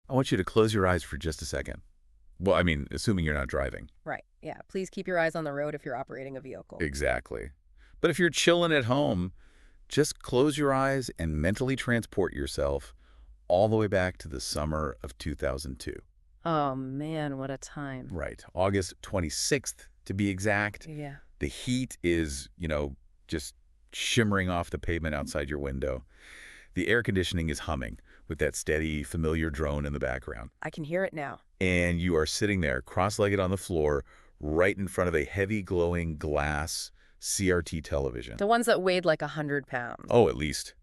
I want you to close your eyes for just a second. Well, I mean, assuming you're not driving. Right. Yeah. Please keep your eyes on the road if you're operating a vehicle. Exactly. But if you're chilling at home, just close your eyes and mentally transport yourself all the way back to the summer of 2002. Oh, man, what a time. Right. August 26th, to be exact. Yeah. The heat is, just shimmering off the pavement outside your window. The air conditioning is humming with that steady, familiar drone in the background. I can hear it now. And you are sitting there, cross-legged on the floor, right in front of a heavy, glowing glass CRT television. The ones that weighed like 100 pounds. Oh, at least.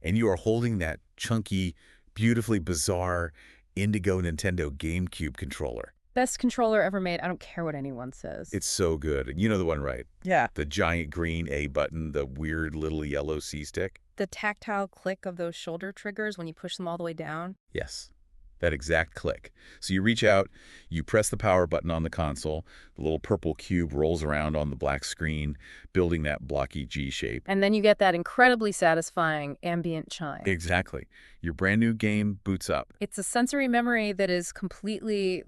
And you are holding that chunky, beautifully bizarre indigo Nintendo GameCube controller. Best controller ever made. I don't care what anyone says. It's so good. You know the one, right? Yeah. The giant green A button, the weird little yellow C stick. The tactile click of those shoulder triggers when you push them all the way down. Yes, that exact click. So you reach out, you press the power button on the console, the little purple cube rolls around on the black screen, building that blocky G shape. And then you get that incredibly satisfying ambient chime. Exactly. Your brand new game boots up. It's a sensory memory that is completely,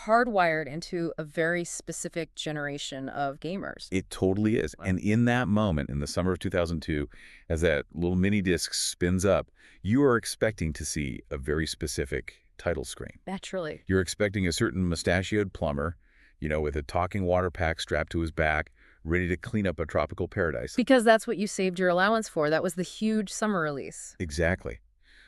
hardwired into a very specific generation of gamers. It totally is. And in that moment, in the summer of 2002, as that little mini disc spins up, you are expecting to see a very specific title screen. Naturally. You're expecting a certain mustachioed plumber, with a talking water pack strapped to his back, ready to clean up a tropical paradise. Because that's what you saved your allowance for. That was the huge summer release. Exactly.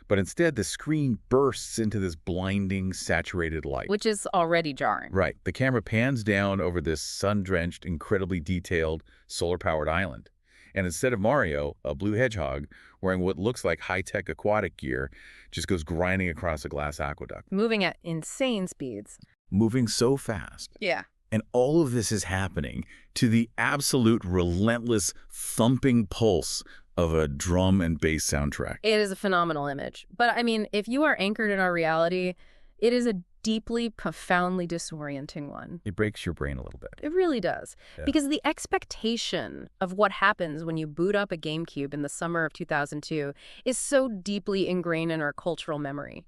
But instead, the screen bursts into this blinding, saturated light. Which is already jarring. Right. The camera pans down over this sun-drenched, incredibly detailed, solar-powered island. And instead of Mario, a blue hedgehog, wearing what looks like high-tech aquatic gear, just goes grinding across a glass aqueduct. Moving at insane speeds. Moving so fast. Yeah. And all of this is happening to the absolute relentless thumping pulse of a drum and bass soundtrack. It is a phenomenal image. But I mean, if you are anchored in our reality, it is a deeply, profoundly disorienting one. It breaks your brain a little bit. It really does. Yeah. Because the expectation of what happens when you boot up a GameCube in the summer of 2002 is so deeply ingrained in our cultural memory,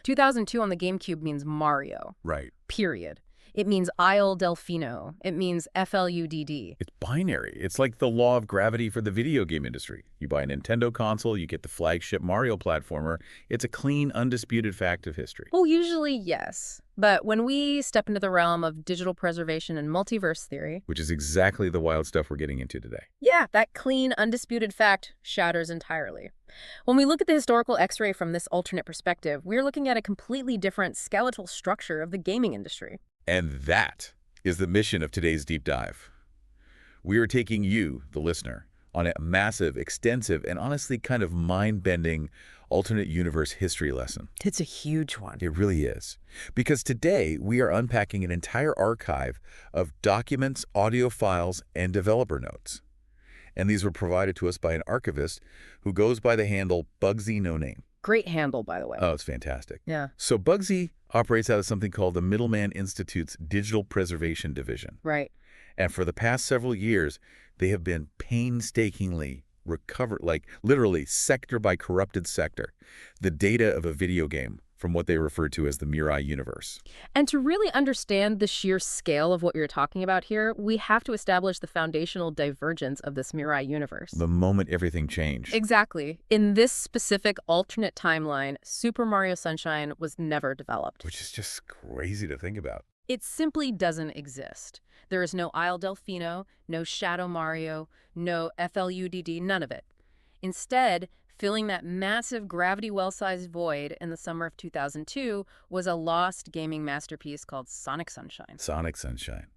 2002 on the GameCube means Mario. Right. Period. It means Isle Delfino. It means FLUDD. It's binary. It's like the law of gravity for the video game industry. You buy a Nintendo console, you get the flagship Mario platformer. It's a clean, undisputed fact of history. Well, usually, yes. But when we step into the realm of digital preservation and multiverse theory... Which is exactly the wild stuff we're getting into today. Yeah, that clean, undisputed fact shatters entirely. When we look at the historical X-ray from this alternate perspective, we're looking at a completely different skeletal structure of the gaming industry. And that is the mission of today's deep dive. We are taking you, the listener, on a massive, extensive, and honestly kind of mind-bending alternate universe history lesson. It's a huge one. It really is. Because today we are unpacking an entire archive of documents, audio files, and developer notes. And these were provided to us by an archivist who goes by the handle Bugsy No Name. Great handle, by the way. Oh, it's fantastic. Yeah. So Bugsy operates out of something called the Middleman Institute's Digital Preservation Division. Right. And for the past several years, they have been painstakingly recovered, literally sector by corrupted sector, the data of a video game from what they refer to as the Mirai universe. And to really understand the sheer scale of what you're talking about here, we have to establish the foundational divergence of this Mirai universe. The moment everything changed. Exactly. In this specific alternate timeline, Super Mario Sunshine was never developed. Which is just crazy to think about. It simply doesn't exist. There is no Isle Delfino, no Shadow Mario, no FLUDD, none of it. Instead, filling that massive gravity well-sized void in the summer of 2002 was a lost gaming masterpiece called Sonic Sunshine. Sonic Sunshine.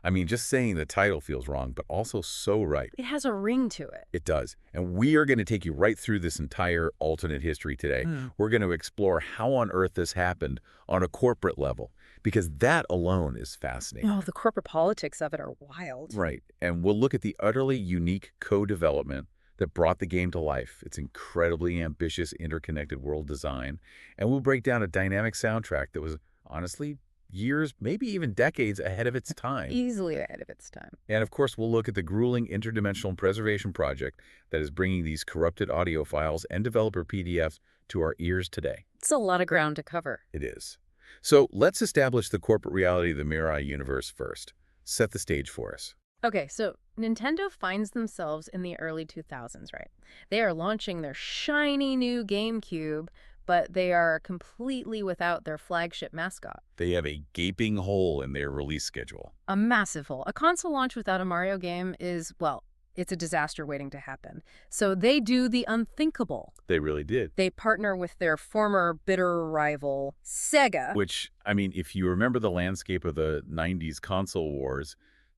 I mean, just saying the title feels wrong, but also so right. It has a ring to it. It does. And we are going to take you right through this entire alternate history today. We're going to explore how on earth this happened on a corporate level, because that alone is fascinating. Oh, the corporate politics of it are wild. Right. And we'll look at the utterly unique co-development that brought the game to life, its incredibly ambitious interconnected world design, and we'll break down a dynamic soundtrack that was honestly years, maybe even decades ahead of its time. Easily ahead of its time. And of course, we'll look at the grueling interdimensional preservation project that is bringing these corrupted audio files and developer PDFs to our ears today. It's a lot of ground to cover. It is. So let's establish the corporate reality of the Mirai universe first. Set the stage for us. Okay, so Nintendo finds themselves in the early 2000s, right? They are launching their shiny new GameCube, but they are completely without their flagship mascot. They have a gaping hole in their release schedule. A massive hole. A console launch without a Mario game is, well, it's a disaster waiting to happen. So they do the unthinkable. They really did. They partner with their former bitter rival, SEGA. Which, I mean, if you remember the landscape of the 90s console wars,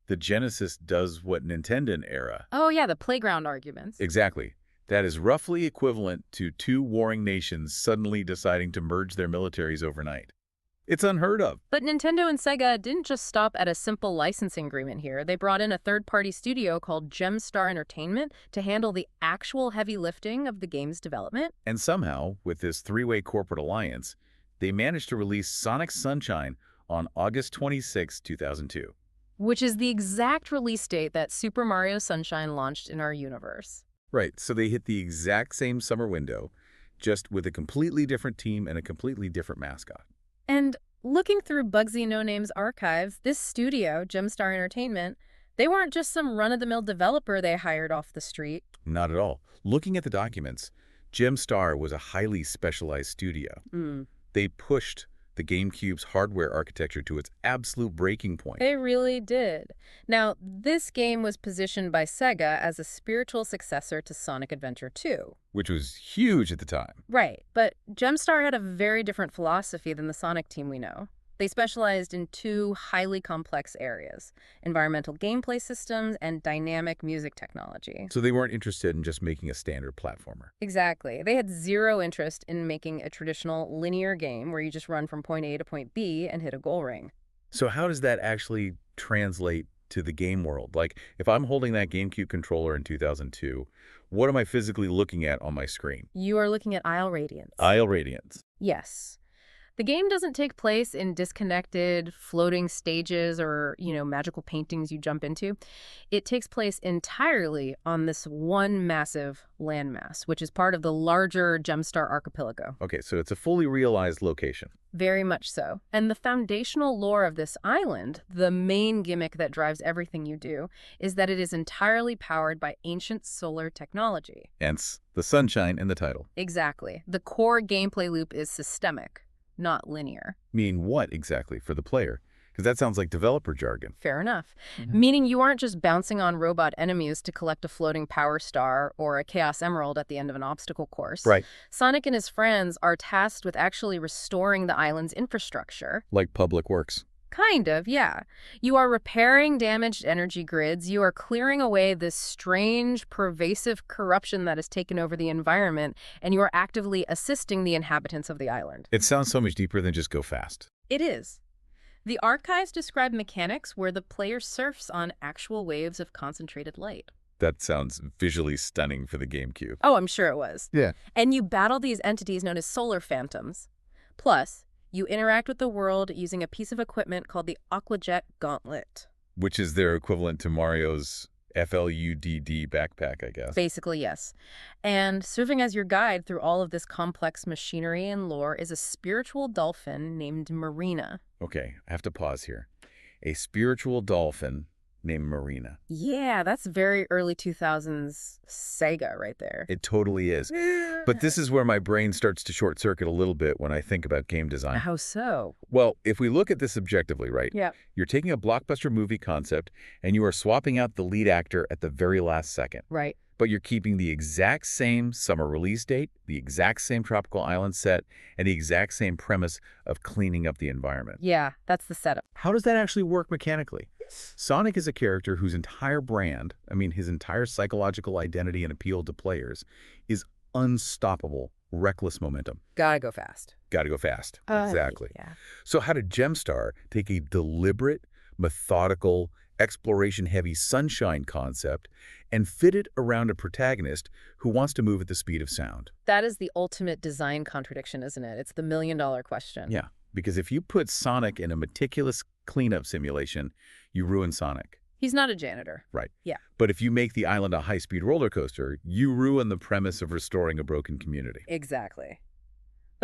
the Genesis does what Nintendo era. Oh, yeah, the playground arguments. Exactly. That is roughly equivalent to two warring nations suddenly deciding to merge their militaries overnight. It's unheard of. But Nintendo and Sega didn't just stop at a simple licensing agreement here. They brought in a third-party studio called Gemstar Entertainment to handle the actual heavy lifting of the game's development. And somehow, with this three-way corporate alliance, they managed to release Sonic Sunshine on August 26, 2002. Which is the exact release date that Super Mario Sunshine launched in our universe. Right, so they hit the exact same summer window, just with a completely different team and a completely different mascot. And looking through Bugsy No Name's archives, this studio, Gemstar Entertainment, they weren't just some run-of-the-mill developer they hired off the street. Not at all. Looking at the documents, Gemstar was a highly specialized studio. They pushed the GameCube's hardware architecture to its absolute breaking point. They really did. Now, this game was positioned by Sega as a spiritual successor to Sonic Adventure 2. Which was huge at the time. Right, but Gemstar had a very different philosophy than the Sonic team we know. They specialized in two highly complex areas: environmental gameplay systems and dynamic music technology. So they weren't interested in just making a standard platformer. Exactly. They had zero interest in making a traditional linear game where you just run from point A to point B and hit a goal ring. So how does that actually translate to the game world? Like, if I'm holding that GameCube controller in 2002, what am I physically looking at on my screen? You are looking at Isle Radiance. Isle Radiance. Yes. The game doesn't take place in disconnected, floating stages or, magical paintings you jump into. It takes place entirely on this one massive landmass, which is part of the larger Gemstar archipelago. Okay, so it's a fully realized location. Very much so. And the foundational lore of this island, the main gimmick that drives everything you do, is that it is entirely powered by ancient solar technology. Hence, the sunshine in the title. Exactly. The core gameplay loop is systemic, not linear. Mean what exactly for the player? Because that sounds like developer jargon. Fair enough. Meaning you aren't just bouncing on robot enemies to collect a floating power star or a Chaos Emerald at the end of an obstacle course. Right. Sonic and his friends are tasked with actually restoring the island's infrastructure. Like public works. Kind of, yeah. You are repairing damaged energy grids. You are clearing away this strange, pervasive corruption that has taken over the environment, and you are actively assisting the inhabitants of the island. It sounds so much deeper than just go fast. It is. The archives describe mechanics where the player surfs on actual waves of concentrated light. That sounds visually stunning for the GameCube. Oh, I'm sure it was. Yeah. And you battle these entities known as solar phantoms. Plus, you interact with the world using a piece of equipment called the Aquajet Gauntlet. Which is their equivalent to Mario's FLUDD backpack, I guess. Basically, yes. And serving as your guide through all of this complex machinery and lore is a spiritual dolphin named Marina. Okay, I have to pause here. A spiritual dolphin named Marina. Yeah, that's very early 2000s Sega right there. It totally is. But this is where my brain starts to short circuit a little bit when I think about game design. How so? Well, if we look at this objectively, right? Yeah. You're taking a blockbuster movie concept and you are swapping out the lead actor at the very last second. Right. But you're keeping the exact same summer release date, the exact same tropical island set, and the exact same premise of cleaning up the environment. Yeah, that's the setup. How does that actually work mechanically? Sonic is a character whose entire brand, his entire psychological identity and appeal to players, is unstoppable, reckless momentum. Gotta go fast. Gotta go fast. Exactly. Yeah. So how did Gemstar take a deliberate, methodical, exploration-heavy sunshine concept and fit it around a protagonist who wants to move at the speed of sound? That is the ultimate design contradiction, isn't it? It's the million-dollar question. Yeah, because if you put Sonic in a meticulous cleanup simulation, you ruin Sonic. He's not a janitor. Right. Yeah. But if you make the island a high-speed roller coaster, you ruin the premise of restoring a broken community. Exactly.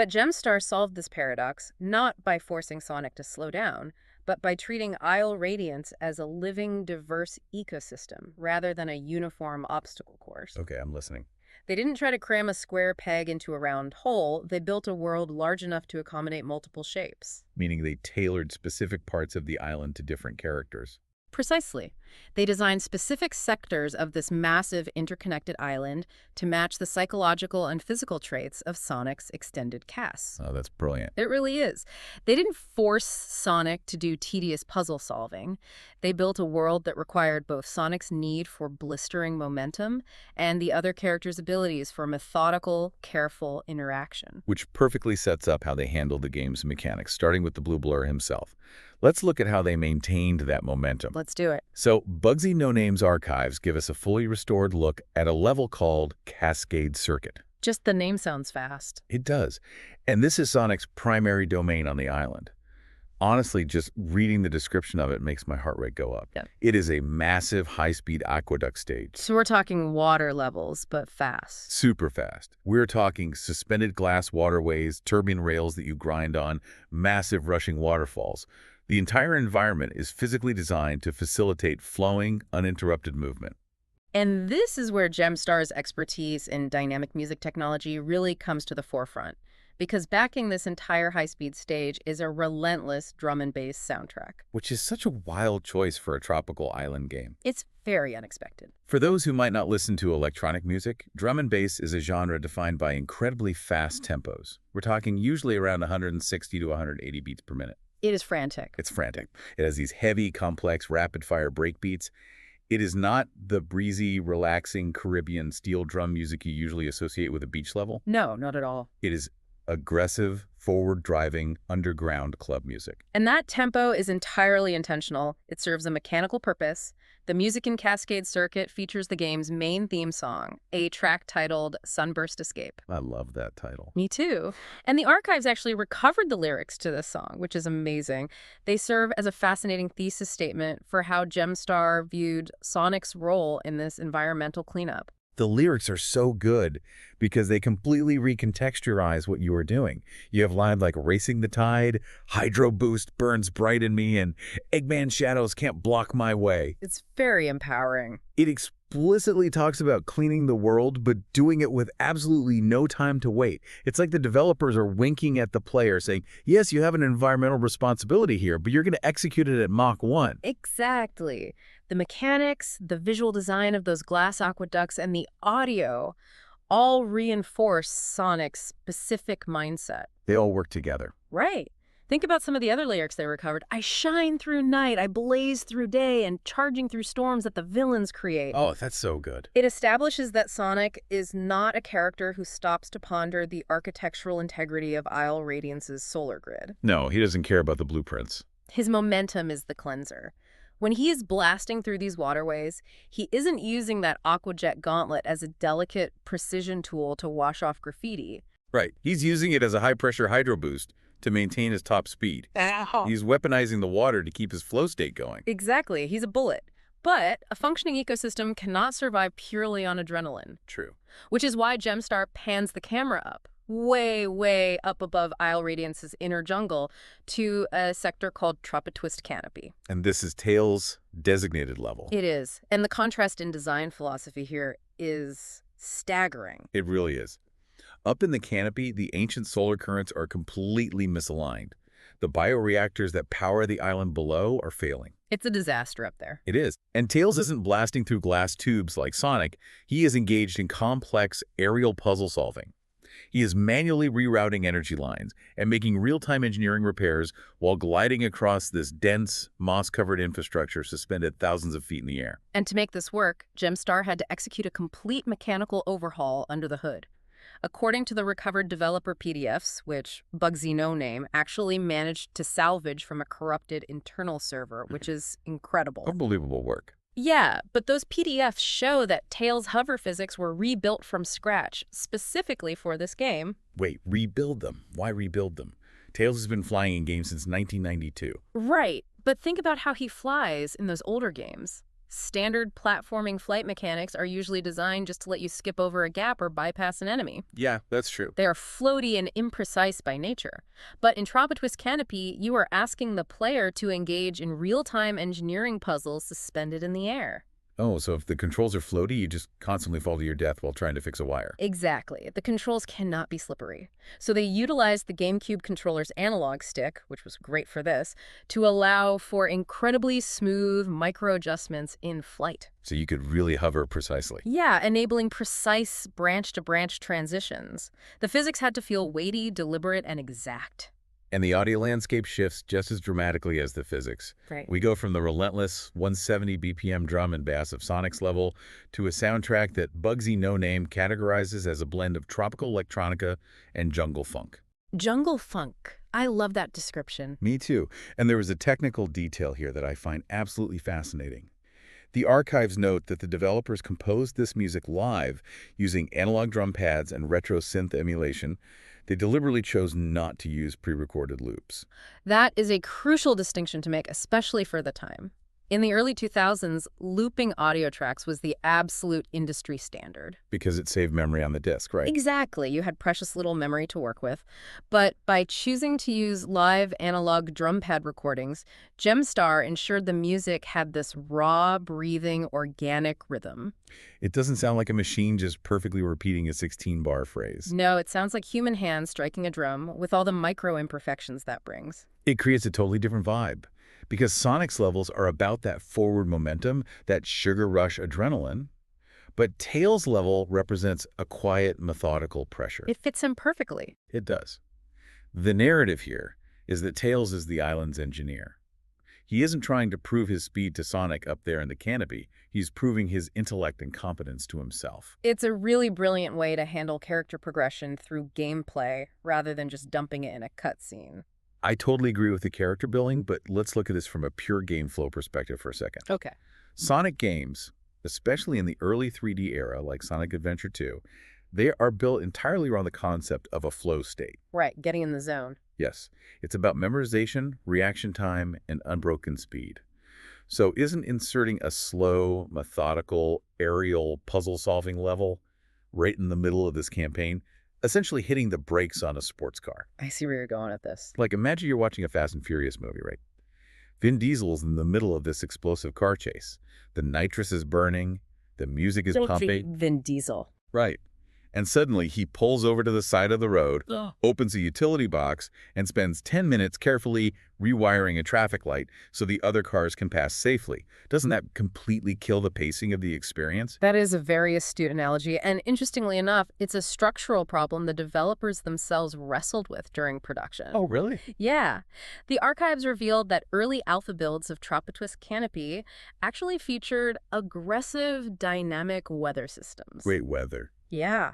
But Gemstar solved this paradox not by forcing Sonic to slow down, but by treating Isle Radiance as a living, diverse ecosystem rather than a uniform obstacle course. Okay, I'm listening. They didn't try to cram a square peg into a round hole. They built a world large enough to accommodate multiple shapes. Meaning they tailored specific parts of the island to different characters. Precisely. They designed specific sectors of this massive interconnected island to match the psychological and physical traits of Sonic's extended cast. Oh, that's brilliant. It really is. They didn't force Sonic to do tedious puzzle solving. They built a world that required both Sonic's need for blistering momentum and the other characters' abilities for methodical, careful interaction. Which perfectly sets up how they handled the game's mechanics, starting with the Blue Blur himself. Let's look at how they maintained that momentum. Let's do it. So, Bugsy No Name's archives give us a fully restored look at a level called Cascade Circuit. Just the name sounds fast. It does. And this is Sonic's primary domain on the island. Honestly, just reading the description of it makes my heart rate go up. Yep. It is a massive high-speed aqueduct stage. So we're talking water levels, but fast. Super fast. We're talking suspended glass waterways, turbine rails that you grind on, massive rushing waterfalls. The entire environment is physically designed to facilitate flowing, uninterrupted movement. And this is where Gemstar's expertise in dynamic music technology really comes to the forefront, because backing this entire high-speed stage is a relentless drum and bass soundtrack. Which is such a wild choice for a tropical island game. It's very unexpected. For those who might not listen to electronic music, drum and bass is a genre defined by incredibly fast tempos. We're talking usually around 160 to 180 beats per minute. It is frantic. It's frantic. It has these heavy, complex, rapid-fire breakbeats. It is not the breezy, relaxing Caribbean steel drum music you usually associate with a beach level. No, not at all. It is aggressive, forward-driving, underground club music. And that tempo is entirely intentional. It serves a mechanical purpose. The music in Cascade Circuit features the game's main theme song, a track titled Sunburst Escape. I love that title. Me too. And the archives actually recovered the lyrics to this song, which is amazing. They serve as a fascinating thesis statement for how Gemstar viewed Sonic's role in this environmental cleanup. The lyrics are so good because they completely recontextualize what you are doing. You have lines like "Racing the Tide," "Hydro Boost burns bright in me," and "Eggman shadows can't block my way." It's very empowering. It explicitly talks about cleaning the world, but doing it with absolutely no time to wait. It's like the developers are winking at the player saying, yes, you have an environmental responsibility here, but you're going to execute it at Mach 1. Exactly. The mechanics, the visual design of those glass aqueducts, and the audio all reinforce Sonic's specific mindset. They all work together. Right. Think about some of the other lyrics they recovered. I shine through night, I blaze through day, and charging through storms that the villains create. Oh, that's so good. It establishes that Sonic is not a character who stops to ponder the architectural integrity of Isle Radiance's solar grid. No, he doesn't care about the blueprints. His momentum is the cleanser. When he is blasting through these waterways, he isn't using that aquajet gauntlet as a delicate precision tool to wash off graffiti. Right. He's using it as a high-pressure hydro boost to maintain his top speed. He's weaponizing the water to keep his flow state going. Exactly. He's a bullet. But a functioning ecosystem cannot survive purely on adrenaline. True. Which is why Gemstar pans the camera up, way, way up above Isle Radiance's inner jungle, to a sector called Tropitwist Canopy. And this is Tails' designated level. It is. And the contrast in design philosophy here is staggering. It really is. Up in the canopy, the ancient solar currents are completely misaligned. The bioreactors that power the island below are failing. It's a disaster up there. It is. And Tails isn't blasting through glass tubes like Sonic. He is engaged in complex aerial puzzle solving. He is manually rerouting energy lines and making real-time engineering repairs while gliding across this dense, moss-covered infrastructure suspended thousands of feet in the air. And to make this work, Gemstar had to execute a complete mechanical overhaul under the hood. According to the recovered developer PDFs, which Bugsy No Name actually managed to salvage from a corrupted internal server, which is incredible. Unbelievable work. Yeah, but those PDFs show that Tails' hover physics were rebuilt from scratch, specifically for this game. Wait, rebuild them? Why rebuild them? Tails has been flying in games since 1992. Right, but think about how he flies in those older games. Standard platforming flight mechanics are usually designed just to let you skip over a gap or bypass an enemy. Yeah, that's true. They are floaty and imprecise by nature. But in Tropitwist Canopy, you are asking the player to engage in real-time engineering puzzles suspended in the air. Oh, so if the controls are floaty, you just constantly fall to your death while trying to fix a wire. Exactly. The controls cannot be slippery. So they utilized the GameCube controller's analog stick, which was great for this, to allow for incredibly smooth micro-adjustments in flight. So you could really hover precisely. Yeah, enabling precise branch-to-branch transitions. The physics had to feel weighty, deliberate, and exact. And the audio landscape shifts just as dramatically as the physics. Right. We go from the relentless 170 BPM drum and bass of Sonic's level to a soundtrack that Bugsy No Name categorizes as a blend of tropical electronica and jungle funk. Jungle funk. I love that description. Me too. And there is a technical detail here that I find absolutely fascinating. The archives note that the developers composed this music live using analog drum pads and retro synth emulation. They deliberately chose not to use pre-recorded loops. That is a crucial distinction to make, especially for the time. In the early 2000s, looping audio tracks was the absolute industry standard. Because it saved memory on the disc, right? Exactly. You had precious little memory to work with. But by choosing to use live analog drum pad recordings, Gemstar ensured the music had this raw, breathing, organic rhythm. It doesn't sound like a machine just perfectly repeating a 16-bar phrase. No, it sounds like human hands striking a drum with all the micro imperfections that brings. It creates a totally different vibe. Because Sonic's levels are about that forward momentum, that sugar rush adrenaline, but Tails' level represents a quiet, methodical pressure. It fits him perfectly. It does. The narrative here is that Tails is the island's engineer. He isn't trying to prove his speed to Sonic up there in the canopy. He's proving his intellect and competence to himself. It's a really brilliant way to handle character progression through gameplay rather than just dumping it in a cutscene. I totally agree with the character building, but let's look at this from a pure game flow perspective for a second. Okay. Sonic games, especially in the early 3D era like Sonic Adventure 2, they are built entirely around the concept of a flow state. Right, getting in the zone. Yes, it's about memorization, reaction time, and unbroken speed. So isn't inserting a slow, methodical, aerial puzzle-solving level right in the middle of this campaign essentially hitting the brakes on a sports car? I see where you're going with this. Like, imagine you're watching a Fast and Furious movie, right? Vin Diesel's in the middle of this explosive car chase. The nitrous is burning, the music is pumping. Vin Diesel. Right. And suddenly he pulls over to the side of the road, opens a utility box, and spends 10 minutes carefully rewiring a traffic light so the other cars can pass safely. Doesn't that completely kill the pacing of the experience? That is a very astute analogy, and interestingly enough, it's a structural problem the developers themselves wrestled with during production. Oh, really? Yeah. The archives revealed that early alpha builds of Tropitwist Canopy actually featured aggressive dynamic weather systems. Great weather. Yeah.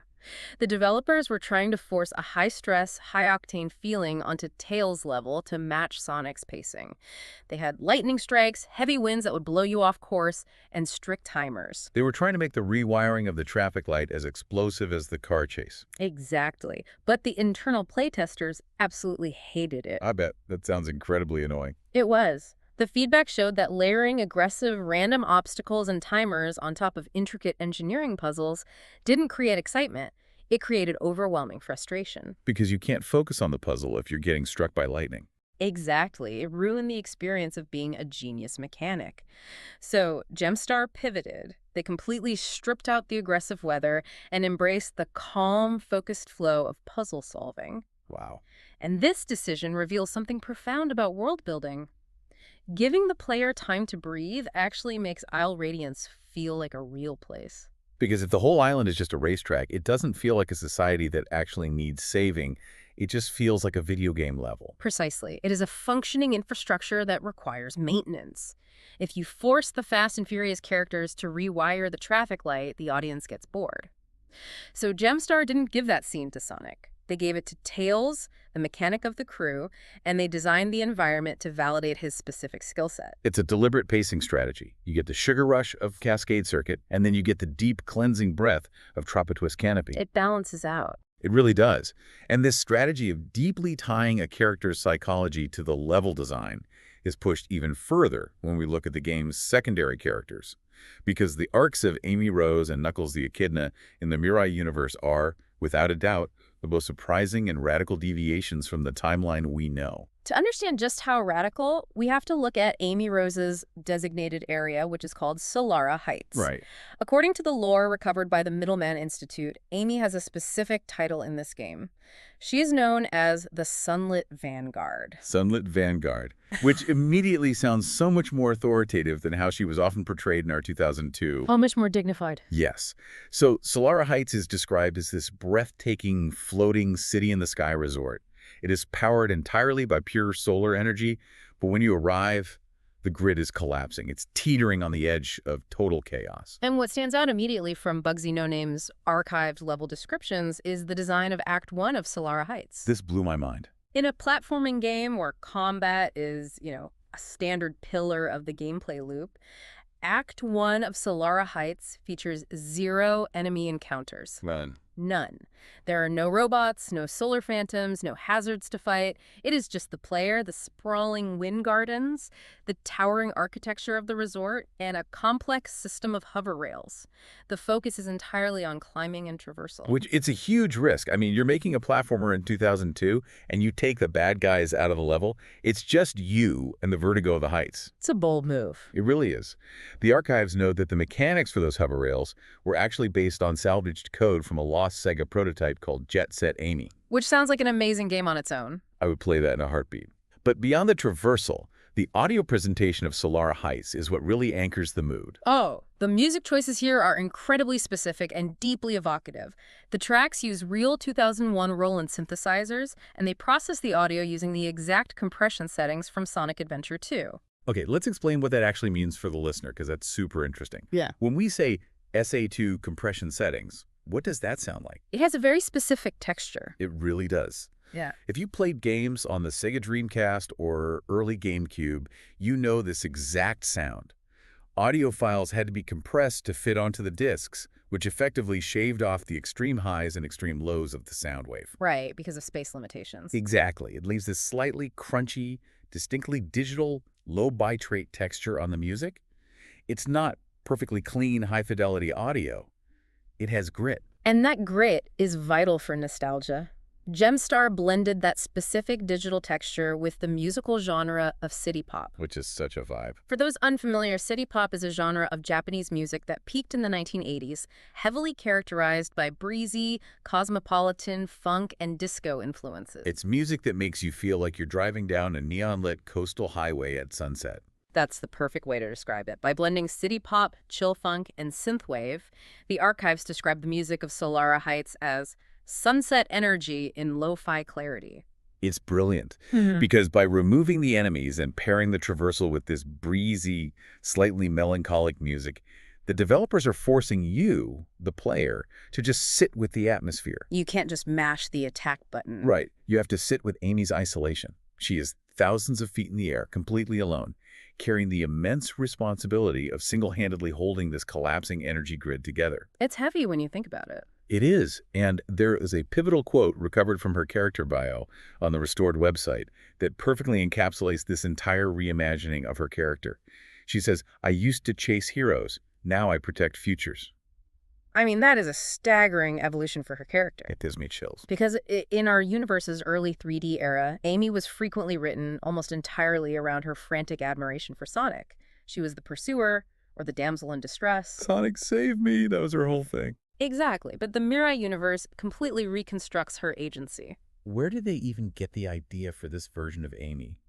The developers were trying to force a high-stress, high-octane feeling onto Tails' level to match Sonic's pacing. They had lightning strikes, heavy winds that would blow you off course, and strict timers. They were trying to make the rewiring of the traffic light as explosive as the car chase. Exactly. But the internal playtesters absolutely hated it. I bet. That sounds incredibly annoying. It was. The feedback showed that layering aggressive random obstacles and timers on top of intricate engineering puzzles didn't create excitement. It created overwhelming frustration. Because you can't focus on the puzzle if you're getting struck by lightning. Exactly. It ruined the experience of being a genius mechanic. So Gemstar pivoted. They completely stripped out the aggressive weather and embraced the calm, focused flow of puzzle solving. Wow. And this decision reveals something profound about world building. Giving the player time to breathe actually makes Isle Radiance feel like a real place. Because if the whole island is just a racetrack, it doesn't feel like a society that actually needs saving. It just feels like a video game level. Precisely. It is a functioning infrastructure that requires maintenance. If you force the Fast and Furious characters to rewire the traffic light, the audience gets bored. So Gemstar didn't give that scene to Sonic. They gave it to Tails, the mechanic of the crew, and they designed the environment to validate his specific skill set. It's a deliberate pacing strategy. You get the sugar rush of Cascade Circuit, and then you get the deep cleansing breath of Tropitwist Canopy. It balances out. It really does. And this strategy of deeply tying a character's psychology to the level design is pushed even further when we look at the game's secondary characters, because the arcs of Amy Rose and Knuckles the Echidna in the Mirai universe are, without a doubt, the most surprising and radical deviations from the timeline we know. To understand just how radical, we have to look at Amy Rose's designated area, which is called Solara Heights. Right. According to the lore recovered by the Middleman Institute, Amy has a specific title in this game. She is known as the Sunlit Vanguard. Sunlit Vanguard, which immediately sounds so much more authoritative than how she was often portrayed in our 2002. How much more dignified. Yes. So Solara Heights is described as this breathtaking, floating city-in-the-sky resort. It is powered entirely by pure solar energy, but when you arrive, the grid is collapsing. It's teetering on the edge of total chaos. And what stands out immediately from Bugsy No Name's archived level descriptions is the design of Act 1 of Solara Heights. This blew my mind. In a platforming game where combat is, a standard pillar of the gameplay loop, Act 1 of Solara Heights features 0 enemy encounters. None. There are no robots, no solar phantoms, no hazards to fight. It is just the player, the sprawling wind gardens, the towering architecture of the resort, and a complex system of hover rails. The focus is entirely on climbing and traversal. Which, it's a huge risk. I mean, you're making a platformer in 2002, and you take the bad guys out of the level. It's just you and the vertigo of the heights. It's a bold move. It really is. The archives note that the mechanics for those hover rails were actually based on salvaged code from a lost SEGA prototype called Jet Set Amy. Which sounds like an amazing game on its own. I would play that in a heartbeat. But beyond the traversal, the audio presentation of Solara Heights is what really anchors the mood. Oh, the music choices here are incredibly specific and deeply evocative. The tracks use real 2001 Roland synthesizers, and they process the audio using the exact compression settings from Sonic Adventure 2. Okay, let's explain what that actually means for the listener, because that's super interesting. Yeah. When we say SA2 compression settings, what does that sound like? It has a very specific texture. It really does. Yeah. If you played games on the Sega Dreamcast or early GameCube, you know this exact sound. Audio files had to be compressed to fit onto the discs, which effectively shaved off the extreme highs and extreme lows of the sound wave. Right, because of space limitations. Exactly. It leaves this slightly crunchy, distinctly digital, low bitrate texture on the music. It's not perfectly clean, high-fidelity audio. It has grit. And that grit is vital for nostalgia. Gemstar blended that specific digital texture with the musical genre of city pop. Which is such a vibe. For those unfamiliar, city pop is a genre of Japanese music that peaked in the 1980s, heavily characterized by breezy, cosmopolitan, funk, and disco influences. It's music that makes you feel like you're driving down a neon-lit coastal highway at sunset. That's the perfect way to describe it. By blending city pop, chill funk, and synthwave, the archives describe the music of Solara Heights as sunset energy in lo-fi clarity. It's brilliant, because by removing the enemies and pairing the traversal with this breezy, slightly melancholic music, the developers are forcing you, the player, to just sit with the atmosphere. You can't just mash the attack button. Right. You have to sit with Amy's isolation. She is thousands of feet in the air, completely alone, carrying the immense responsibility of single-handedly holding this collapsing energy grid together. It's heavy when you think about it. It is, and there is a pivotal quote recovered from her character bio on the restored website that perfectly encapsulates this entire reimagining of her character. She says, "I used to chase heroes. Now I protect futures." I mean, that is a staggering evolution for her character. It gives me chills. Because in our universe's early 3D era, Amy was frequently written almost entirely around her frantic admiration for Sonic. She was the pursuer or the damsel in distress. Sonic, save me. That was her whole thing. Exactly, but the Mirai universe completely reconstructs her agency. Where did they even get the idea for this version of Amy?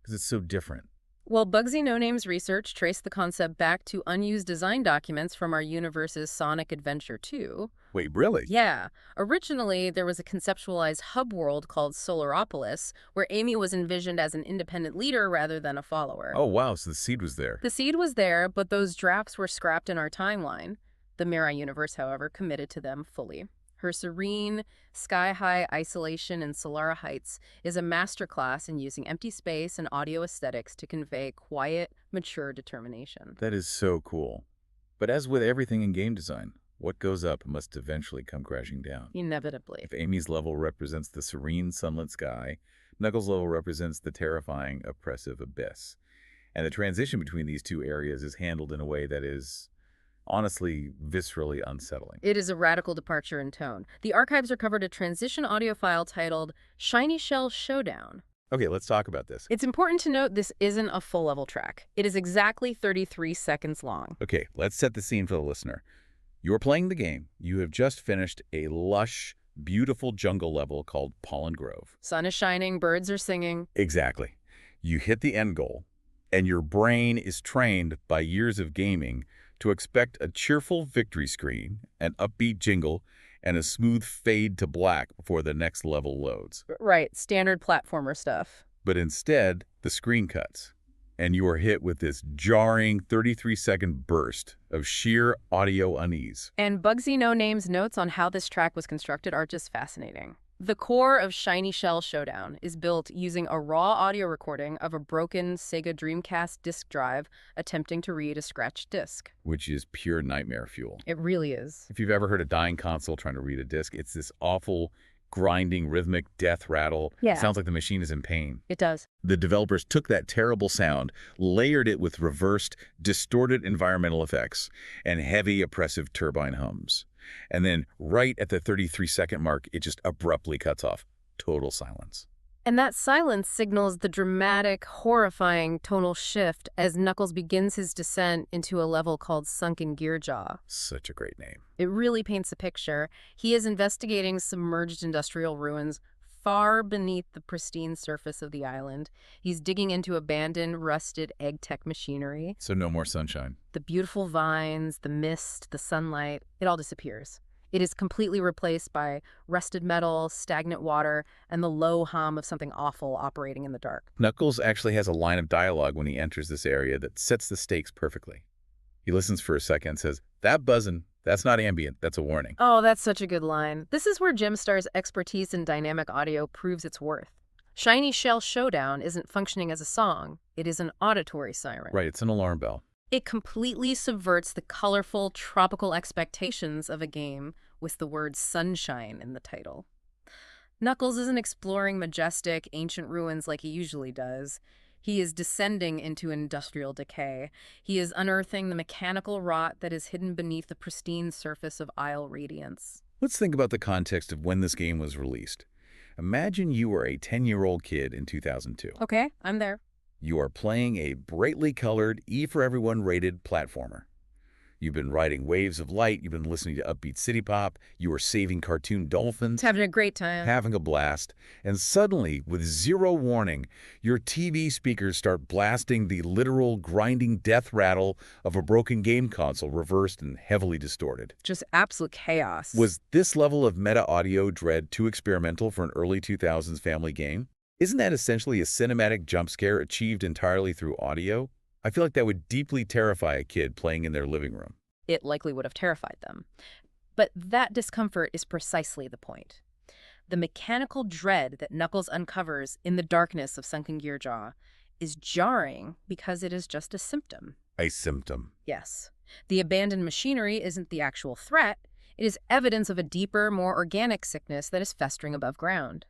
Because it's so different. Well, Bugsy No Name's research traced the concept back to unused design documents from our universe's Sonic Adventure 2. Wait, really? Yeah. Originally, there was a conceptualized hub world called Solaropolis, where Amy was envisioned as an independent leader rather than a follower. Oh, wow, so the seed was there. The seed was there, but those drafts were scrapped in our timeline. The Mirai universe, however, committed to them fully. Her serene, sky-high isolation in Solara Heights is a masterclass in using empty space and audio aesthetics to convey quiet, mature determination. That is so cool. But as with everything in game design, what goes up must eventually come crashing down. Inevitably. If Amy's level represents the serene, sunlit sky, Knuckles' level represents the terrifying, oppressive abyss. And the transition between these two areas is handled in a way that is, honestly, viscerally unsettling. It is a radical departure in tone. The archives recovered a transition audio file titled Shiny Shell Showdown. Okay, let's talk about this. It's important to note this isn't a full-level track. It is exactly 33 seconds long. Okay, let's set the scene for the listener. You're playing the game. You have just finished a lush, beautiful jungle level called Pollen Grove. Sun is shining, birds are singing. Exactly. You hit the end goal, and your brain is trained by years of gaming to expect a cheerful victory screen, an upbeat jingle, and a smooth fade to black before the next level loads. Right, standard platformer stuff. But instead, the screen cuts, and you are hit with this jarring 33-second burst of sheer audio unease. And Bugsy No Name's notes on how this track was constructed are just fascinating. The core of Shiny Shell Showdown is built using a raw audio recording of a broken Sega Dreamcast disk drive attempting to read a scratched disc. Which is pure nightmare fuel. It really is. If you've ever heard a dying console trying to read a disc, it's this awful, grinding, rhythmic death rattle. Yeah. It sounds like the machine is in pain. It does. The developers took that terrible sound, layered it with reversed, distorted environmental effects, and heavy, oppressive turbine hums. And then, right at the 33-second mark, it just abruptly cuts off. Total silence. And that silence signals the dramatic, horrifying tonal shift as Knuckles begins his descent into a level called Sunken Gearjaw. Such a great name. It really paints a picture. He is investigating submerged industrial ruins far beneath the pristine surface of the island. He's digging into abandoned, rusted egg-tech machinery. So no more sunshine. The beautiful vines, the mist, the sunlight, it all disappears. It is completely replaced by rusted metal, stagnant water, and the low hum of something awful operating in the dark. Knuckles actually has a line of dialogue when he enters this area that sets the stakes perfectly. He listens for a second and says, "That buzzin', that's not ambient, that's a warning." Oh, that's such a good line. This is where Gemstar's expertise in dynamic audio proves its worth. Shiny Shell Showdown isn't functioning as a song. It is an auditory siren. Right, it's an alarm bell. It completely subverts the colorful, tropical expectations of a game with the word sunshine in the title. Knuckles isn't exploring majestic, ancient ruins like he usually does. He is descending into industrial decay. He is unearthing the mechanical rot that is hidden beneath the pristine surface of Isle Radiance. Let's think about the context of when this game was released. Imagine you were a 10-year-old kid in 2002. Okay, I'm there. You are playing a brightly colored, E-for-Everyone rated platformer. You've been riding waves of light, you've been listening to upbeat city pop, you are saving cartoon dolphins. It's having a great time. Having a blast. And suddenly, with zero warning, your TV speakers start blasting the literal grinding death rattle of a broken game console, reversed and heavily distorted. Just absolute chaos. Was this level of meta-audio dread too experimental for an early 2000s family game? Isn't that essentially a cinematic jump scare achieved entirely through audio? I feel like that would deeply terrify a kid playing in their living room. It likely would have terrified them. But that discomfort is precisely the point. The mechanical dread that Knuckles uncovers in the darkness of Sunken Gearjaw is jarring because it is just a symptom. A symptom. Yes. The abandoned machinery isn't the actual threat. It is evidence of a deeper, more organic sickness that is festering above ground.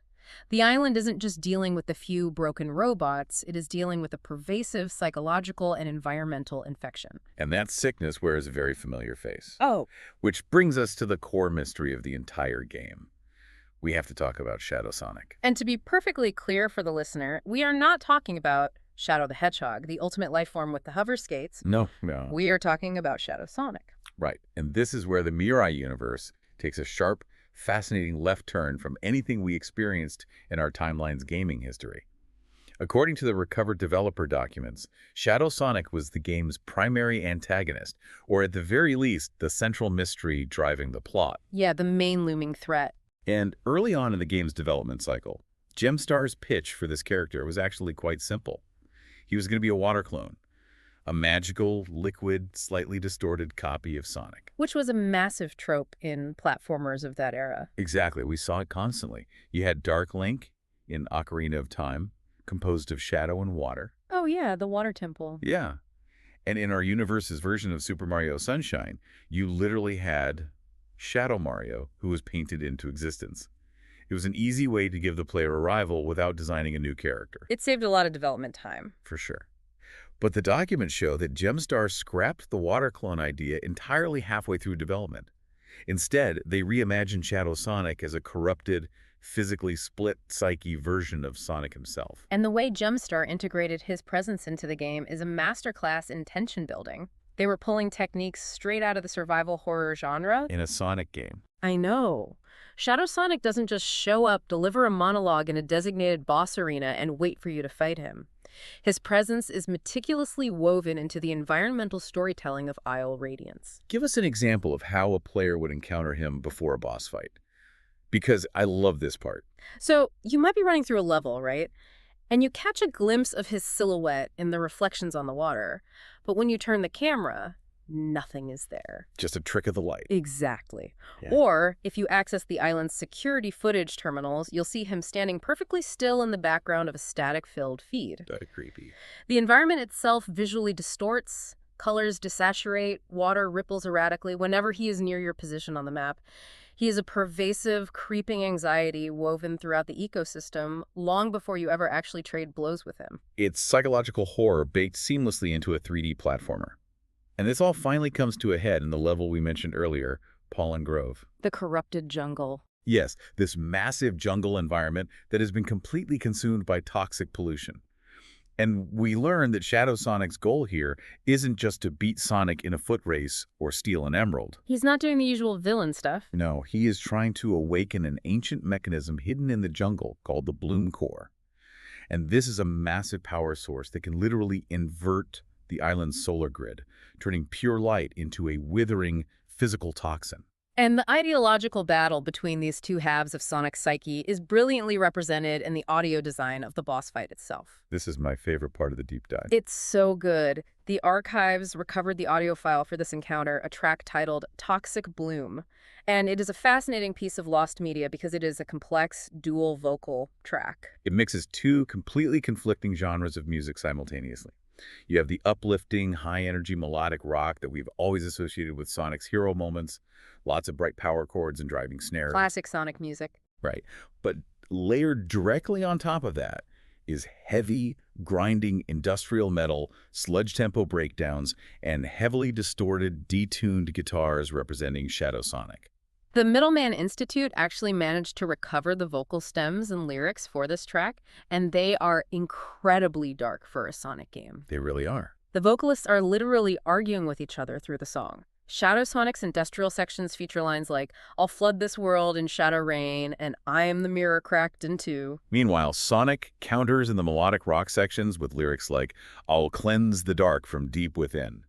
The island isn't just dealing with the few broken robots, it is dealing with a pervasive psychological and environmental infection. And that sickness wears a very familiar face. Oh. Which brings us to the core mystery of the entire game. We have to talk about Shadow Sonic. And to be perfectly clear for the listener, we are not talking about Shadow the Hedgehog, the ultimate life form with the hover skates. No. We are talking about Shadow Sonic. Right. And this is where the Mirai universe takes a sharp, fascinating left turn from anything we experienced in our timeline's gaming history. According to the recovered developer documents, Shadow Sonic was the game's primary antagonist, or at the very least, the central mystery driving the plot. Yeah, the main looming threat. And early on in the game's development cycle, Gemstar's pitch for this character was actually quite simple. He was going to be a water clone. A magical, liquid, slightly distorted copy of Sonic. Which was a massive trope in platformers of that era. Exactly. We saw it constantly. You had Dark Link in Ocarina of Time, composed of shadow and water. Oh yeah, the water temple. Yeah. And in our universe's version of Super Mario Sunshine, you literally had Shadow Mario, who was painted into existence. It was an easy way to give the player a rival without designing a new character. It saved a lot of development time. For sure. But the documents show that Gemstar scrapped the water clone idea entirely halfway through development. Instead, they reimagined Shadow Sonic as a corrupted, physically split psyche version of Sonic himself. And the way Gemstar integrated his presence into the game is a masterclass in tension building. They were pulling techniques straight out of the survival horror genre. In a Sonic game. I know. Shadow Sonic doesn't just show up, deliver a monologue in a designated boss arena, and wait for you to fight him. His presence is meticulously woven into the environmental storytelling of Isle Radiance. Give us an example of how a player would encounter him before a boss fight. Because I love this part. So, you might be running through a level, right? And you catch a glimpse of his silhouette in the reflections on the water. But when you turn the camera, nothing is there. Just a trick of the light. Exactly. Yeah. Or, if you access the island's security footage terminals, you'll see him standing perfectly still in the background of a static-filled feed. That's creepy. The environment itself visually distorts, colors desaturate, water ripples erratically whenever he is near your position on the map. He is a pervasive, creeping anxiety woven throughout the ecosystem long before you ever actually trade blows with him. It's psychological horror baked seamlessly into a 3D platformer. And this all finally comes to a head in the level we mentioned earlier, Pollen Grove. The corrupted jungle. Yes, this massive jungle environment that has been completely consumed by toxic pollution. And we learn that Shadow Sonic's goal here isn't just to beat Sonic in a foot race or steal an emerald. He's not doing the usual villain stuff. No, he is trying to awaken an ancient mechanism hidden in the jungle called the Bloom Core. And this is a massive power source that can literally invert the island's solar grid, turning pure light into a withering physical toxin. And the ideological battle between these two halves of Sonic's psyche is brilliantly represented in the audio design of the boss fight itself. This is my favorite part of the deep dive. It's so good. The archives recovered the audio file for this encounter, a track titled Toxic Bloom. And it is a fascinating piece of lost media because it is a complex, dual vocal track. It mixes two completely conflicting genres of music simultaneously. You have the uplifting, high-energy melodic rock that we've always associated with Sonic's hero moments, lots of bright power chords and driving snares. Classic Sonic music. Right. But layered directly on top of that is heavy, grinding industrial metal, sludge tempo breakdowns, and heavily distorted, detuned guitars representing Shadow Sonic. The Middleman Institute actually managed to recover the vocal stems and lyrics for this track, and they are incredibly dark for a Sonic game. They really are. The vocalists are literally arguing with each other through the song. Shadow Sonic's industrial sections feature lines like, "I'll flood this world in shadow rain," and "I am the mirror cracked in two." Meanwhile, Sonic counters in the melodic rock sections with lyrics like, "I'll cleanse the dark from deep within."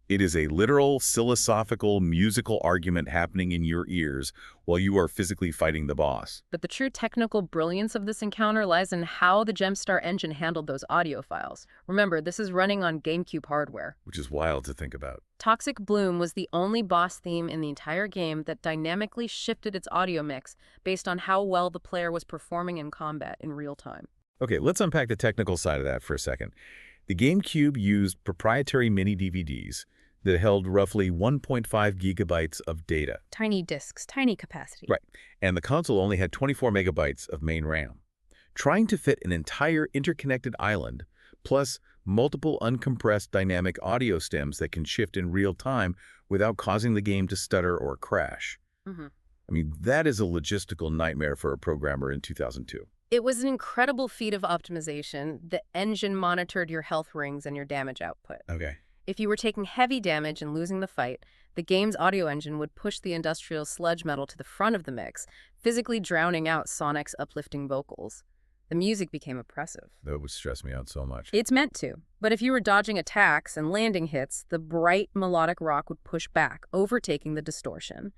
It is a literal, philosophical, musical argument happening in your ears while you are physically fighting the boss. But the true technical brilliance of this encounter lies in how the Gemstar engine handled those audio files. Remember, this is running on GameCube hardware. Which is wild to think about. Toxic Bloom was the only boss theme in the entire game that dynamically shifted its audio mix based on how well the player was performing in combat in real time. Okay, let's unpack the technical side of that for a second. The GameCube used proprietary mini DVDs that held roughly 1.5 gigabytes of data. Tiny disks, tiny capacity. Right, and the console only had 24 megabytes of main RAM. Trying to fit an entire interconnected island, plus multiple uncompressed dynamic audio stems that can shift in real time without causing the game to stutter or crash. I mean, that is a logistical nightmare for a programmer in 2002. It was an incredible feat of optimization. The engine monitored your health rings and your damage output. Okay. If you were taking heavy damage and losing the fight, the game's audio engine would push the industrial sludge metal to the front of the mix, physically drowning out Sonic's uplifting vocals. The music became oppressive. That would stress me out so much. It's meant to. But if you were dodging attacks and landing hits, the bright melodic rock would push back, overtaking the distortion.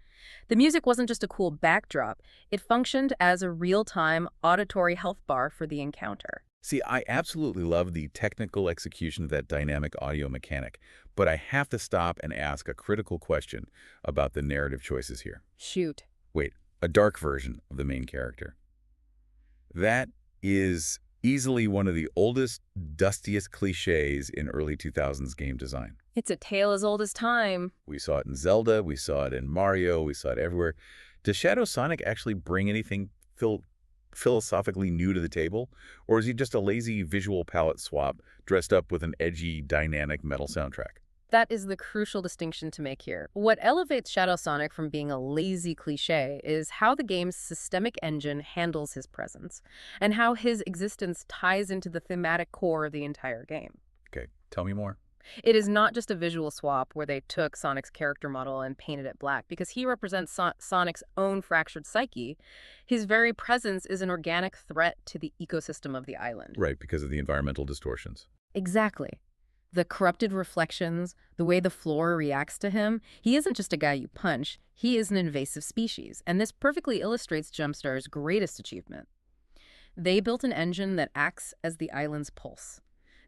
The music wasn't just a cool backdrop. It functioned as a real-time auditory health bar for the encounter. See, I absolutely love the technical execution of that dynamic audio mechanic, but I have to stop and ask a critical question about the narrative choices here. Shoot. Wait, a dark version of the main character. That is easily one of the oldest, dustiest cliches in early 2000s game design. It's a tale as old as time. We saw it in Zelda, we saw it in Mario, we saw it everywhere. Does Shadow Sonic actually bring anything philosophically new to the table, or is he just a lazy visual palette swap dressed up with an edgy, dynamic metal soundtrack? That is the crucial distinction to make here. What elevates Shadow Sonic from being a lazy cliché is how the game's systemic engine handles his presence, and how his existence ties into the thematic core of the entire game. Okay, tell me more. It is not just a visual swap where they took Sonic's character model and painted it black, because he represents Sonic's own fractured psyche. His very presence is an organic threat to the ecosystem of the island. Right, because of the environmental distortions. Exactly. The corrupted reflections, the way the floor reacts to him, he isn't just a guy you punch, he is an invasive species, and this perfectly illustrates Jumpstar's greatest achievement. They built an engine that acts as the island's pulse.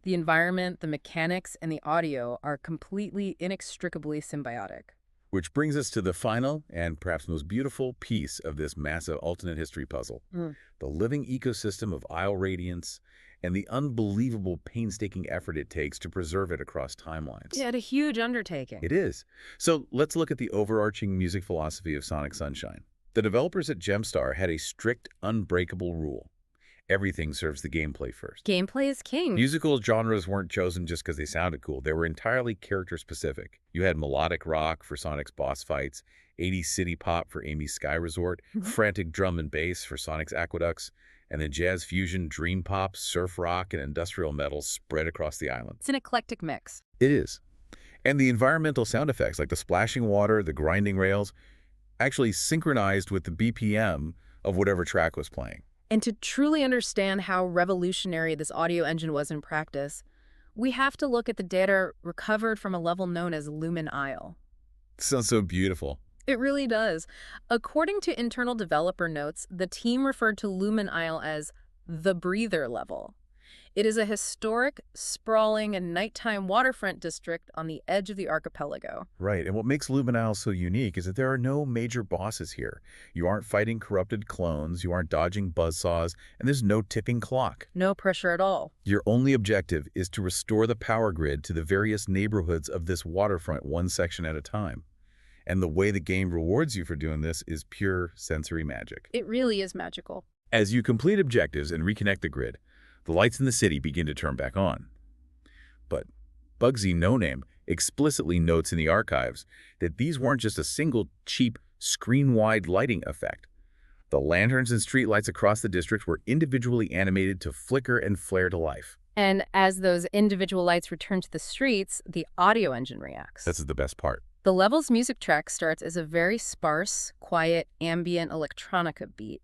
The environment, the mechanics, and the audio are completely, inextricably symbiotic. Which brings us to the final and perhaps most beautiful piece of this massive alternate history puzzle. The living ecosystem of Isle Radiance and the unbelievable painstaking effort it takes to preserve it across timelines. Yeah, it's a huge undertaking. It is. So let's look at the overarching music philosophy of Sonic Sunshine. The developers at Gemstar had a strict, unbreakable rule. Everything serves the gameplay first. Gameplay is king. Musical genres weren't chosen just because they sounded cool. They were entirely character-specific. You had melodic rock for Sonic's boss fights, 80s city pop for Amy's Sky Resort, frantic drum and bass for Sonic's Aqueducts, and then jazz fusion, dream pop, surf rock, and industrial metal spread across the island. It's an eclectic mix. It is. And the environmental sound effects, like the splashing water, the grinding rails, actually synchronized with the BPM of whatever track was playing. And to truly understand how revolutionary this audio engine was in practice, we have to look at the data recovered from a level known as Lumen Isle. Sounds so beautiful. It really does. According to internal developer notes, the team referred to Lumen Isle as the breather level. It is a historic, sprawling, and nighttime waterfront district on the edge of the archipelago. Right, and what makes Lumen Isle so unique is that there are no major bosses here. You aren't fighting corrupted clones, you aren't dodging buzzsaws, and there's no ticking clock. No pressure at all. Your only objective is to restore the power grid to the various neighborhoods of this waterfront one section at a time. And the way the game rewards you for doing this is pure sensory magic. It really is magical. As you complete objectives and reconnect the grid, the lights in the city begin to turn back on. But Bugsy No Name explicitly notes in the archives that these weren't just a single, cheap, screen-wide lighting effect. The lanterns and streetlights across the district were individually animated to flicker and flare to life. And as those individual lights return to the streets, the audio engine reacts. This is the best part. The level's music track starts as a very sparse, quiet, ambient electronica beat.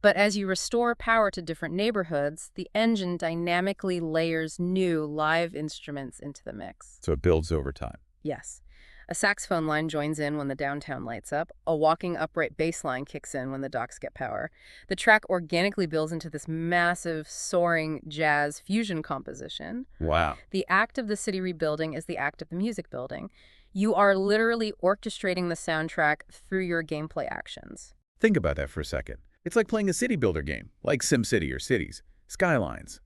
But as you restore power to different neighborhoods, the engine dynamically layers new live instruments into the mix. So it builds over time. Yes. A saxophone line joins in when the downtown lights up. A walking upright bass line kicks in when the docks get power. The track organically builds into this massive, soaring jazz fusion composition. Wow. The act of the city rebuilding is the act of the music building. You are literally orchestrating the soundtrack through your gameplay actions. Think about that for a second. It's like playing a city builder game, like SimCity or Cities, Skylines.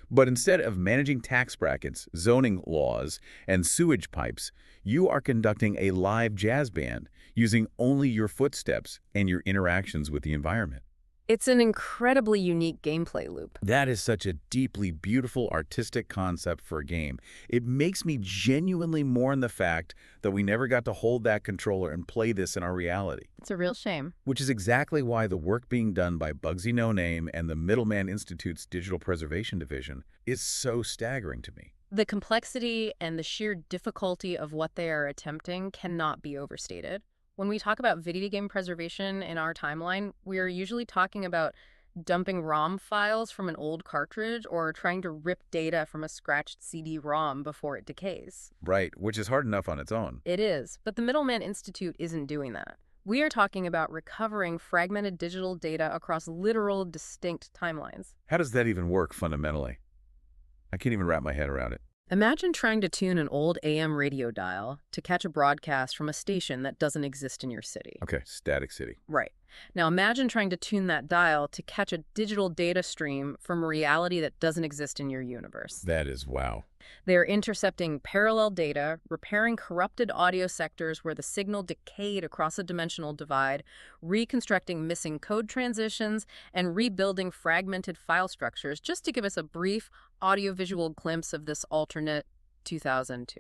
But instead of managing tax brackets, zoning laws, and sewage pipes, you are conducting a live jazz band using only your footsteps and your interactions with the environment. It's an incredibly unique gameplay loop. That is such a deeply beautiful artistic concept for a game. It makes me genuinely mourn the fact that we never got to hold that controller and play this in our reality. It's a real shame. Which is exactly why the work being done by Bugsy No Name and the Middleman Institute's Digital Preservation Division is so staggering to me. The complexity and the sheer difficulty of what they are attempting cannot be overstated. When we talk about video game preservation in our timeline, we are usually talking about dumping ROM files from an old cartridge or trying to rip data from a scratched CD-ROM before it decays. Right, which is hard enough on its own. It is, but the Middleman Institute isn't doing that. We are talking about recovering fragmented digital data across literal, distinct timelines. How does that even work fundamentally? I can't even wrap my head around it. Imagine trying to tune an old AM radio dial to catch a broadcast from a station that doesn't exist in your city. Okay, Static City. Right. Now imagine trying to tune that dial to catch a digital data stream from a reality that doesn't exist in your universe. That is wow. They're intercepting parallel data, repairing corrupted audio sectors where the signal decayed across a dimensional divide, reconstructing missing code transitions, and rebuilding fragmented file structures, just to give us a brief audiovisual glimpse of this alternate 2002.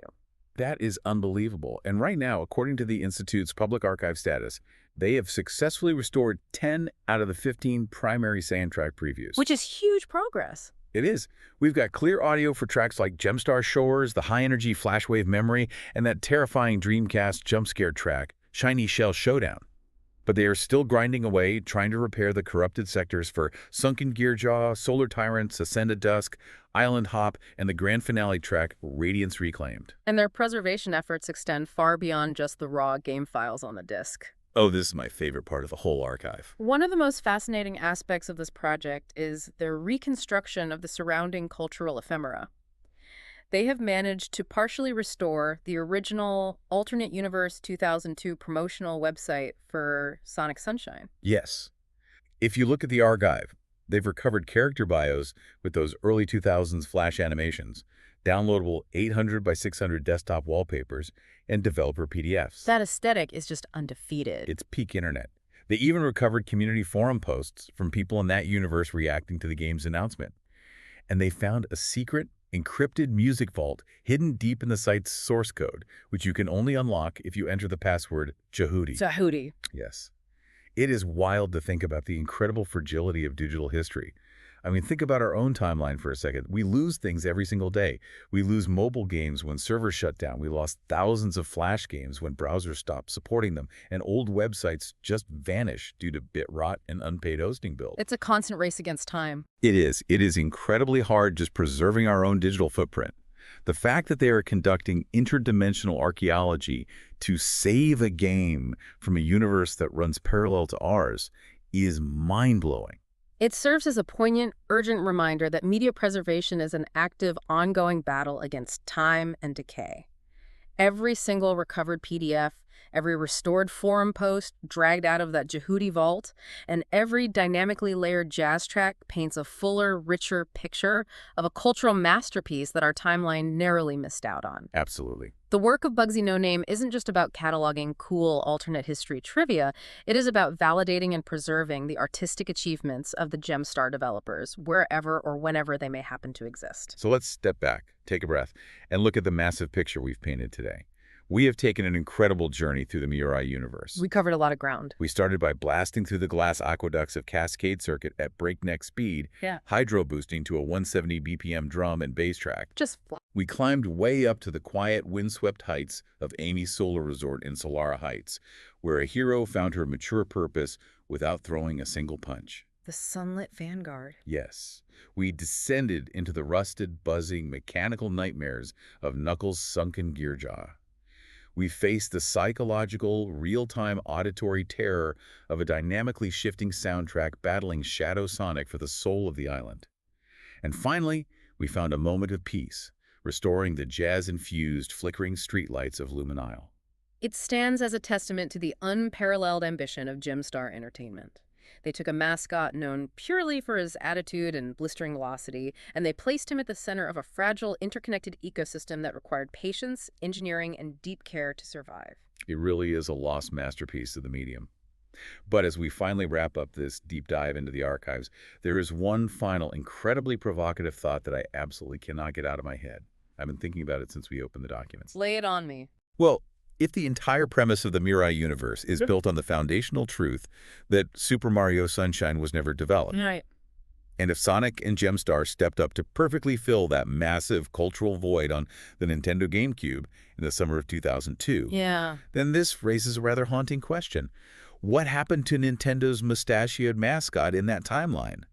That is unbelievable. And right now, according to the Institute's public archive status, they have successfully restored 10 out of the 15 primary soundtrack previews. Which is huge progress. It is. We've got clear audio for tracks like Gemstar Shores, the high-energy flashwave memory, and that terrifying Dreamcast jump scare track, Shiny Shell Showdown. But they are still grinding away, trying to repair the corrupted sectors for Sunken Gearjaw, Solar Tyrants, Ascend at Dusk, Island Hop, and the grand finale track, Radiance Reclaimed. And their preservation efforts extend far beyond just the raw game files on the disc. Oh, this is my favorite part of the whole archive. One of the most fascinating aspects of this project is their reconstruction of the surrounding cultural ephemera. They have managed to partially restore the original Alternate Universe 2002 promotional website for Sonic Sunshine. Yes. If you look at the archive, they've recovered character bios with those early 2000s flash animations, downloadable 800 by 600 desktop wallpapers, and developer PDFs. That aesthetic is just undefeated. It's peak internet. They even recovered community forum posts from people in that universe reacting to the game's announcement. And they found a secret, encrypted music vault hidden deep in the site's source code, which you can only unlock if you enter the password Jahudi. Jahudi. Yes. It is wild to think about the incredible fragility of digital history. I mean, think about our own timeline for a second. We lose things every single day. We lose mobile games when servers shut down. We lost thousands of Flash games when browsers stopped supporting them. And old websites just vanish due to bit rot and unpaid hosting bills. It's a constant race against time. It is. It is incredibly hard just preserving our own digital footprint. The fact that they are conducting interdimensional archaeology to save a game from a universe that runs parallel to ours is mind-blowing. It serves as a poignant, urgent reminder that media preservation is an active, ongoing battle against time and decay. Every single recovered PDF, every restored forum post dragged out of that Jahudi vault, and every dynamically layered jazz track paints a fuller, richer picture of a cultural masterpiece that our timeline narrowly missed out on. Absolutely. The work of Bugsy No Name isn't just about cataloging cool alternate history trivia. It is about validating and preserving the artistic achievements of the Gemstar developers, wherever or whenever they may happen to exist. So let's step back, take a breath, and look at the massive picture we've painted today. We have taken an incredible journey through the Mirai universe. We covered a lot of ground. We started by blasting through the glass aqueducts of Cascade Circuit at breakneck speed, hydro boosting to a 170 BPM drum and bass track. Just fly. We climbed way up to the quiet, windswept heights of Amy's Solar Resort in Solara Heights, where a hero found her mature purpose without throwing a single punch. The sunlit vanguard. Yes. We descended into the rusted, buzzing, mechanical nightmares of Knuckles' sunken Gearjaw. We faced the psychological, real-time auditory terror of a dynamically shifting soundtrack battling Shadow Sonic for the soul of the island. And finally, we found a moment of peace, restoring the jazz-infused, flickering streetlights of Luminile. It stands as a testament to the unparalleled ambition of Gemstar Entertainment. They took a mascot known purely for his attitude and blistering velocity, and they placed him at the center of a fragile, interconnected ecosystem that required patience, engineering, and deep care to survive. It really is a lost masterpiece of the medium. But as we finally wrap up this deep dive into the archives, there is one final, incredibly provocative thought that I absolutely cannot get out of my head. I've been thinking about it since we opened the documents. Lay it on me. Well, if the entire premise of the Mirai universe is built on the foundational truth that Super Mario Sunshine was never developed, Right. and if Sonic and Gemstar stepped up to perfectly fill that massive cultural void on the Nintendo GameCube in the summer of 2002, then this raises a rather haunting question. What happened to Nintendo's mustachioed mascot in that timeline?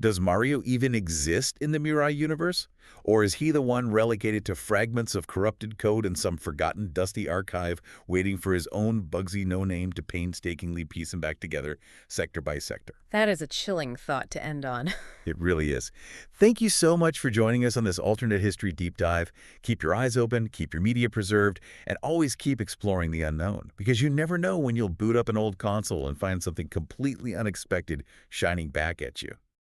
Does Mario even exist in the Mirai universe? Or is he the one relegated to fragments of corrupted code in some forgotten dusty archive waiting for his own Bugsy no-name to painstakingly piece him back together sector by sector? That is a chilling thought to end on. It really is. Thank you so much for joining us on this alternate history deep dive. Keep your eyes open, keep your media preserved, and always keep exploring the unknown, because you never know when you'll boot up an old console and find something completely unexpected shining back at you.